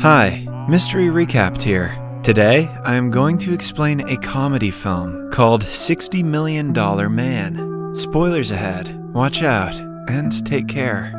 Hi, Mystery Recapped here. Today, I am going to explain a comedy film called $60 Million Man. Spoilers ahead, watch out, and take care.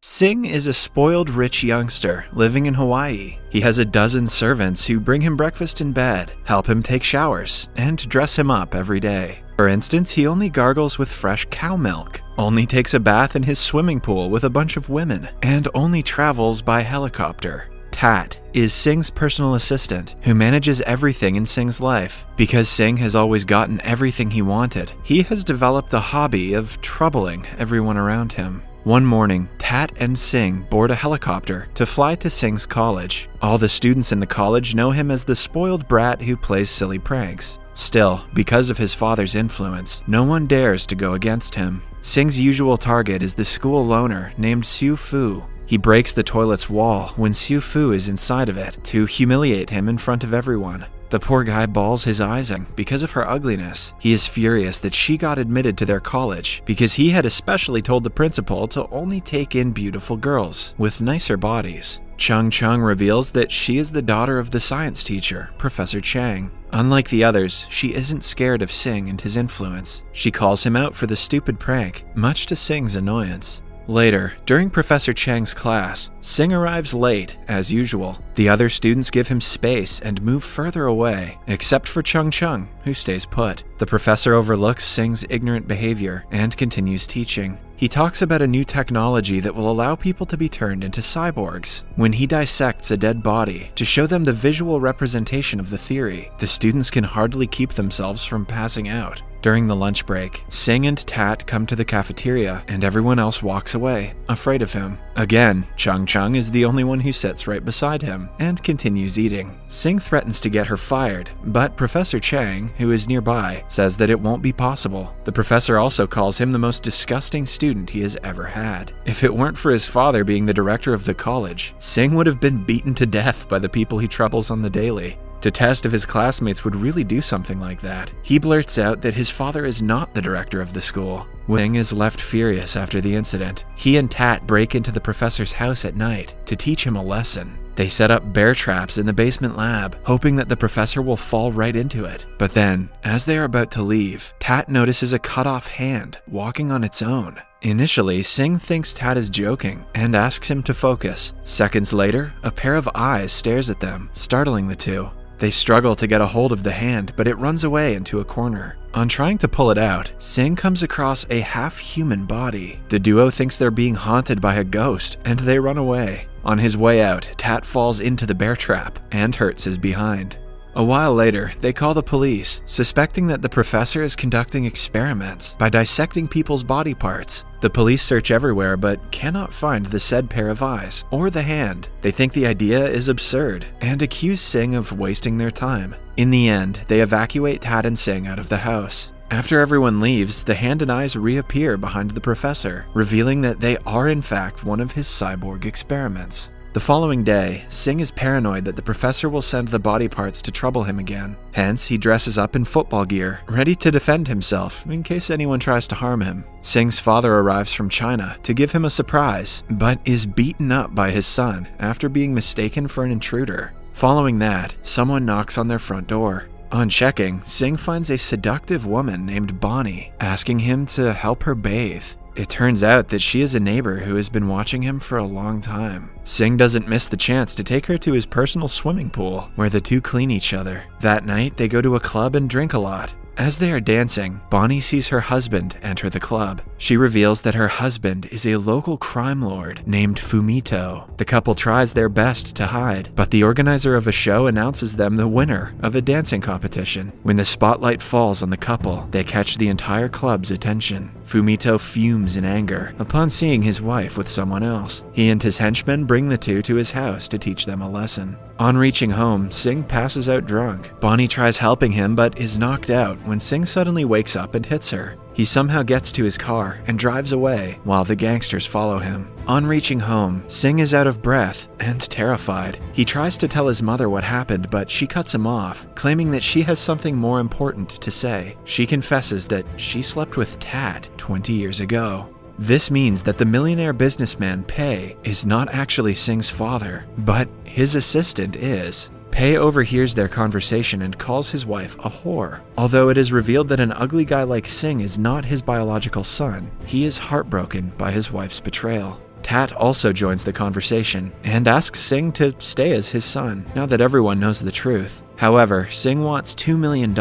Singh is a spoiled rich youngster living in Hawaii. He has a dozen servants who bring him breakfast in bed, help him take showers, and dress him up every day. For instance, he only gargles with fresh cow milk, only takes a bath in his swimming pool with a bunch of women, and only travels by helicopter. Tat is Singh's personal assistant, who manages everything in Singh's life. Because Singh has always gotten everything he wanted, he has developed the hobby of troubling everyone around him. One morning, Tat and Singh board a helicopter to fly to Singh's college. All the students in the college know him as the spoiled brat who plays silly pranks. Still, because of his father's influence, no one dares to go against him. Singh's usual target is the school loner named Siu Fu. He breaks the toilet's wall when Siu Fu is inside of it to humiliate him in front of everyone. The poor guy bawls his eyes out because of her ugliness. He is furious that she got admitted to their college because he had especially told the principal to only take in beautiful girls with nicer bodies. Chung Chung reveals that she is the daughter of the science teacher, Professor Chang. Unlike the others, she isn't scared of Singh and his influence. She calls him out for the stupid prank, much to Singh's annoyance. Later, during Professor Chang's class, Singh arrives late, as usual. The other students give him space and move further away, except for Chung Chung, who stays put. The professor overlooks Singh's ignorant behavior and continues teaching. He talks about a new technology that will allow people to be turned into cyborgs. When he dissects a dead body to show them the visual representation of the theory, the students can hardly keep themselves from passing out. During the lunch break, Singh and Tat come to the cafeteria and everyone else walks away, afraid of him. Again, Chung Chung is the only one who sits right beside him and continues eating. Singh threatens to get her fired, but Professor Chang, who is nearby, says that it won't be possible. The professor also calls him the most disgusting student he has ever had. If it weren't for his father being the director of the college, Singh would have been beaten to death by the people he troubles on the daily. To test if his classmates would really do something like that, he blurts out that his father is not the director of the school. Singh is left furious after the incident. He and Tat break into the professor's house at night to teach him a lesson. They set up bear traps in the basement lab, hoping that the professor will fall right into it. But then, as they are about to leave, Tat notices a cut-off hand walking on its own. Initially, Singh thinks Tat is joking and asks him to focus. Seconds later, a pair of eyes stares at them, startling the two. They struggle to get a hold of the hand, but it runs away into a corner. On trying to pull it out, Singh comes across a half-human body. The duo thinks they're being haunted by a ghost, and they run away. On his way out, Tat falls into the bear trap and hurts his behind. A while later, they call the police, suspecting that the professor is conducting experiments by dissecting people's body parts. The police search everywhere but cannot find the said pair of eyes or the hand. They think the idea is absurd and accuse Singh of wasting their time. In the end, they evacuate Tat and Singh out of the house. After everyone leaves, the hand and eyes reappear behind the professor, revealing that they are in fact one of his cyborg experiments. The following day, Singh is paranoid that the professor will send the body parts to trouble him again. Hence, he dresses up in football gear, ready to defend himself in case anyone tries to harm him. Singh's father arrives from China to give him a surprise, but is beaten up by his son after being mistaken for an intruder. Following that, someone knocks on their front door. On checking, Singh finds a seductive woman named Bonnie, asking him to help her bathe. It turns out that she is a neighbor who has been watching him for a long time. Singh doesn't miss the chance to take her to his personal swimming pool, where the two clean each other. That night, they go to a club and drink a lot. As they are dancing, Bonnie sees her husband enter the club. She reveals that her husband is a local crime lord named Fumito. The couple tries their best to hide, but the organizer of a show announces them the winner of a dancing competition. When the spotlight falls on the couple, they catch the entire club's attention. Fumito fumes in anger upon seeing his wife with someone else. He and his henchmen bring the two to his house to teach them a lesson. On reaching home, Singh passes out drunk. Bonnie tries helping him but is knocked out when Singh suddenly wakes up and hits her. He somehow gets to his car and drives away while the gangsters follow him. On reaching home, Singh is out of breath and terrified. He tries to tell his mother what happened, but she cuts him off, claiming that she has something more important to say. She confesses that she slept with Tat 20 years ago. This means that the millionaire businessman Pei is not actually Sing's father, but his assistant is. Pei overhears their conversation and calls his wife a whore. Although it is revealed that an ugly guy like Sing is not his biological son, he is heartbroken by his wife's betrayal. Tat also joins the conversation and asks Sing to stay as his son, now that everyone knows the truth. However, Sing wants $2 million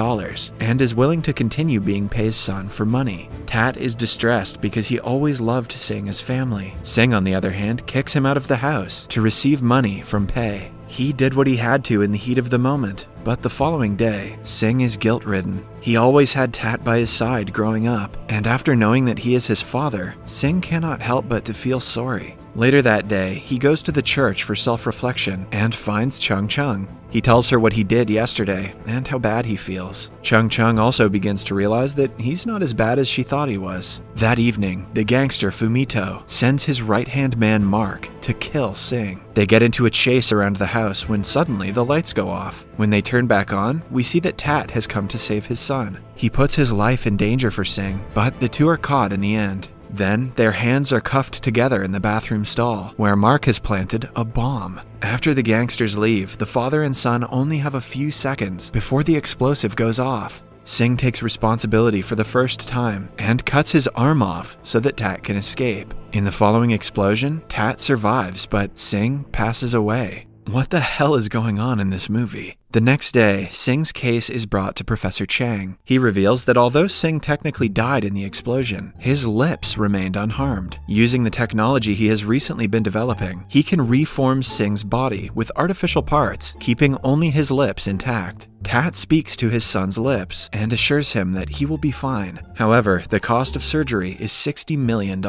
and is willing to continue being Pei's son for money. Tat is distressed because he always loved Sing as family. Sing, on the other hand, kicks him out of the house to receive money from Pei. He did what he had to in the heat of the moment, but the following day, Sing is guilt-ridden. He always had Tat by his side growing up, and after knowing that he is his father, Sing cannot help but to feel sorry. Later that day, he goes to the church for self-reflection and finds Chung Chung. He tells her what he did yesterday and how bad he feels. Chung Chung also begins to realize that he's not as bad as she thought he was. That evening, the gangster Fumito sends his right-hand man Mark to kill Sing. They get into a chase around the house when suddenly the lights go off. When they turn back on, we see that Tat has come to save his son. He puts his life in danger for Sing, but the two are caught in the end. Then, their hands are cuffed together in the bathroom stall, where Mark has planted a bomb. After the gangsters leave, the father and son only have a few seconds before the explosive goes off. Sing takes responsibility for the first time and cuts his arm off so that Tat can escape. In the following explosion, Tat survives, but Sing passes away. What the hell is going on in this movie? The next day, Sing's case is brought to Professor Chang. He reveals that although Sing technically died in the explosion, his lips remained unharmed. Using the technology he has recently been developing, he can reform Sing's body with artificial parts, keeping only his lips intact. Tat speaks to his son's lips and assures him that he will be fine. However, the cost of surgery is $60 million.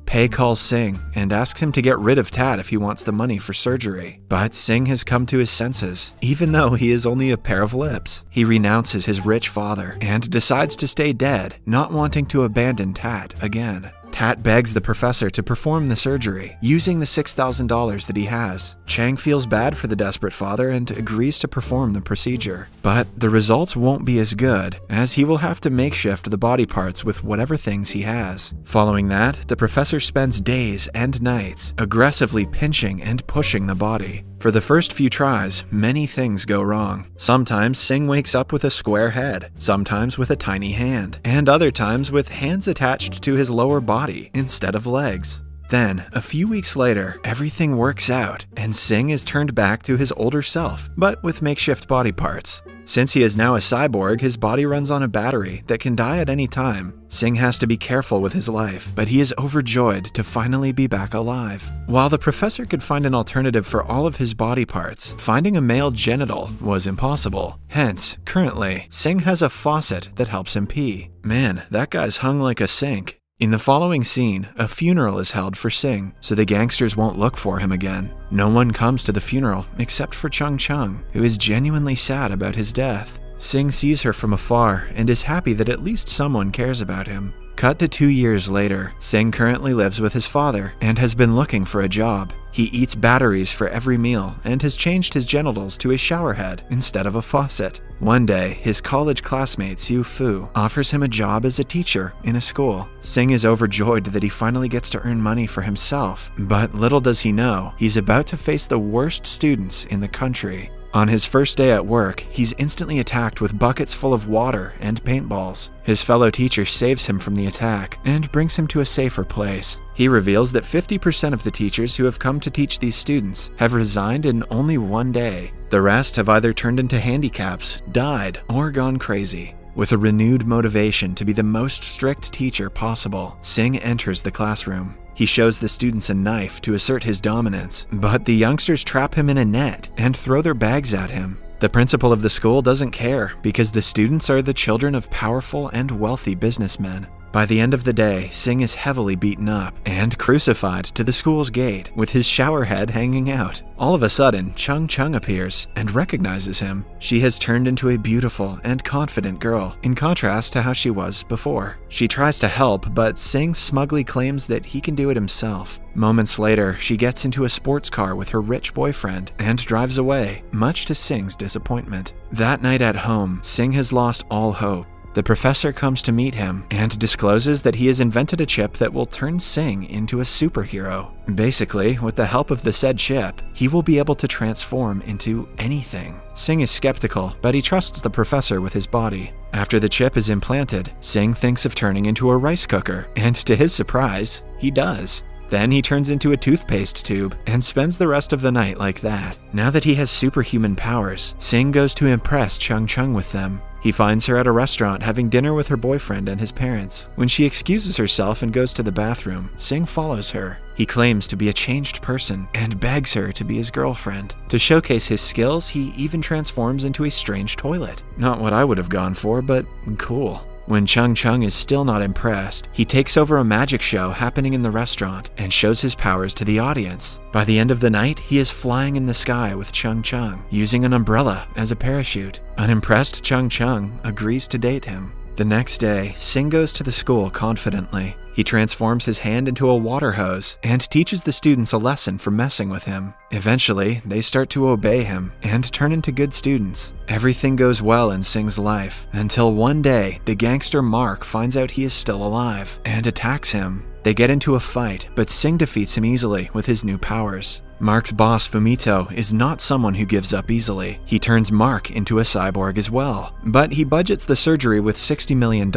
Pei calls Sing and asks him to get rid of Tat if he wants the money for surgery. But Sing has come to his senses, even though he is only a pair of lips. He renounces his rich father and decides to stay dead, not wanting to abandon Tat again. Tat begs the professor to perform the surgery, using the $6,000 that he has. Chang feels bad for the desperate father and agrees to perform the procedure. But the results won't be as good, as he will have to makeshift the body parts with whatever things he has. Following that, the professor spends days and nights aggressively pinching and pushing the body. For the first few tries, many things go wrong. Sometimes Sing wakes up with a square head, sometimes with a tiny hand, and other times with hands attached to his lower body instead of legs. Then, a few weeks later, everything works out, and Sing is turned back to his older self, but with makeshift body parts. Since he is now a cyborg, his body runs on a battery that can die at any time. Sing has to be careful with his life, but he is overjoyed to finally be back alive. While the professor could find an alternative for all of his body parts, finding a male genital was impossible. Hence, currently, Sing has a faucet that helps him pee. Man, that guy's hung like a sink. In the following scene, a funeral is held for Sing, so the gangsters won't look for him again. No one comes to the funeral except for Chung Chung, who is genuinely sad about his death. Sing sees her from afar and is happy that at least someone cares about him. Cut to 2 years later, Sing currently lives with his father and has been looking for a job. He eats batteries for every meal and has changed his genitals to a shower head instead of a faucet. One day, his college classmate Siu Fu offers him a job as a teacher in a school. Sing is overjoyed that he finally gets to earn money for himself, but little does he know, he's about to face the worst students in the country. On his first day at work, he's instantly attacked with buckets full of water and paintballs. His fellow teacher saves him from the attack and brings him to a safer place. He reveals that 50% of the teachers who have come to teach these students have resigned in only one day. The rest have either turned into handicaps, died, or gone crazy. With a renewed motivation to be the most strict teacher possible, Sing enters the classroom. He shows the students a knife to assert his dominance, but the youngsters trap him in a net and throw their bags at him. The principal of the school doesn't care because the students are the children of powerful and wealthy businessmen. By the end of the day, Sing is heavily beaten up and crucified to the school's gate with his shower head hanging out. All of a sudden, Chung Chung appears and recognizes him. She has turned into a beautiful and confident girl, in contrast to how she was before. She tries to help, but Sing smugly claims that he can do it himself. Moments later, she gets into a sports car with her rich boyfriend and drives away, much to Sing's disappointment. That night at home, Sing has lost all hope. The professor comes to meet him and discloses that he has invented a chip that will turn Sing into a superhero. Basically, with the help of the said chip, he will be able to transform into anything. Sing is skeptical, but he trusts the professor with his body. After the chip is implanted, Sing thinks of turning into a rice cooker, and to his surprise, he does. Then he turns into a toothpaste tube and spends the rest of the night like that. Now that he has superhuman powers, Sing goes to impress Chung Chung with them. He finds her at a restaurant having dinner with her boyfriend and his parents. When she excuses herself and goes to the bathroom, Sing follows her. He claims to be a changed person and begs her to be his girlfriend. To showcase his skills, he even transforms into a strange toilet. Not what I would have gone for, but cool. When Chung Chung is still not impressed, he takes over a magic show happening in the restaurant and shows his powers to the audience. By the end of the night, he is flying in the sky with Chung Chung, using an umbrella as a parachute. Unimpressed, Chung Chung agrees to date him. The next day, Sing goes to the school confidently. He transforms his hand into a water hose and teaches the students a lesson for messing with him. Eventually, they start to obey him and turn into good students. Everything goes well in Sing's life until one day, the gangster Mark finds out he is still alive and attacks him. They get into a fight, but Sing defeats him easily with his new powers. Mark's boss, Fumito, is not someone who gives up easily. He turns Mark into a cyborg as well, but he budgets the surgery with $60 million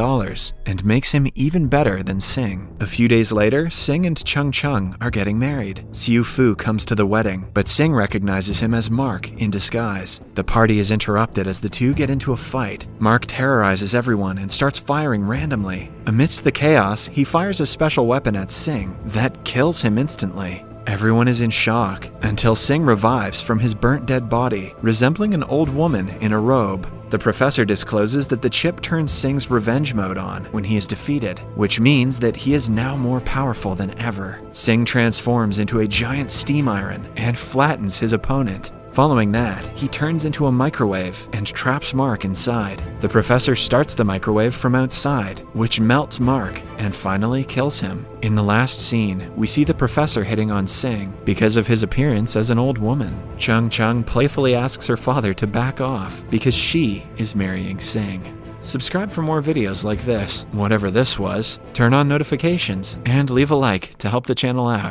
and makes him even better than Sing. A few days later, Sing and Chung Chung are getting married. Xiu Fu comes to the wedding, but Sing recognizes him as Mark in disguise. The party is interrupted as the two get into a fight. Mark terrorizes everyone and starts firing randomly. Amidst the chaos, he fires a special weapon at Sing that kills him instantly. Everyone is in shock until Sing revives from his burnt dead body, resembling an old woman in a robe. The professor discloses that the chip turns Sing's revenge mode on when he is defeated, which means that he is now more powerful than ever. Sing transforms into a giant steam iron and flattens his opponent. Following that, he turns into a microwave and traps Mark inside. The professor starts the microwave from outside, which melts Mark and finally kills him. In the last scene, we see the professor hitting on Sing because of his appearance as an old woman. Chung Chung playfully asks her father to back off because she is marrying Sing. Subscribe for more videos like this, whatever this was, turn on notifications, and leave a like to help the channel out.